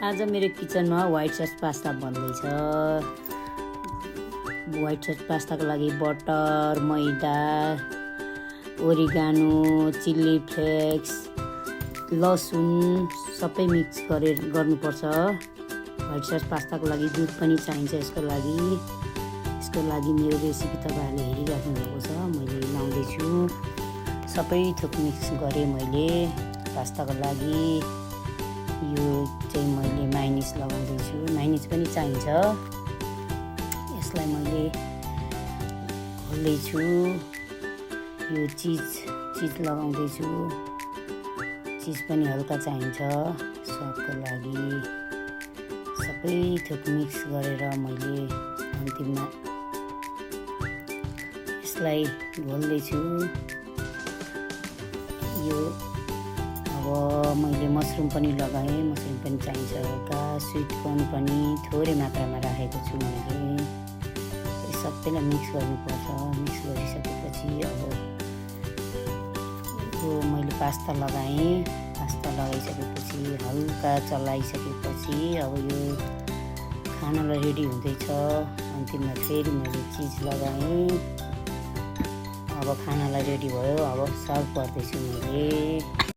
आज मेरो किचनमा व्हाइट सस पास्ता बन्दैछ। व्हाइट सस पास्ताको लागि butter, maida, oregano, chilli flakes, लसुन सबै मिक्स गर्नुपर्छ। व्हाइट सस पास्ताको लागि दुध पनि चाहिन्छ। यसको लागि मेरो रेसिपी तपाईहरुले हेरिराख्नु भएको छ। मैले लाउँदैछु, सबै थोक मिक्स गरेँ मैले पास्ताको लागि। यो चाहिँ मैले मायोनिज लगाउँदैछु, मायोनिज पनि चाहिन्छ। यसलाई मैले खोल्दैछु। यो चिज लगाउँदैछु, चिज पनि हल्का चाहिन्छ स्वादको लागि। सबै थोक मिक्स गरेर मैले अन्तिममा यसलाई घोल्दैछु। यो अब मैले मसरुम पनि लगाएँ, मसरुम पनि चाहिन्छ हल्का। स्विट कर्न पनि थोरै मात्रामा राखेको छु मैले। सबैलाई मिक्स गर्नुपर्छ। मिक्स गरिसकेपछि अब मैले पास्ता लगाएँ। पास्ता लगाइसकेपछि हल्का चलाइसकेपछि अब यो खानालाई रेडी हुँदैछ। अन्तिममा फेरि मैले चिज लगाएँ। अब खानालाई रेडी भयो। अब सर्भ गर्दैछु मैले।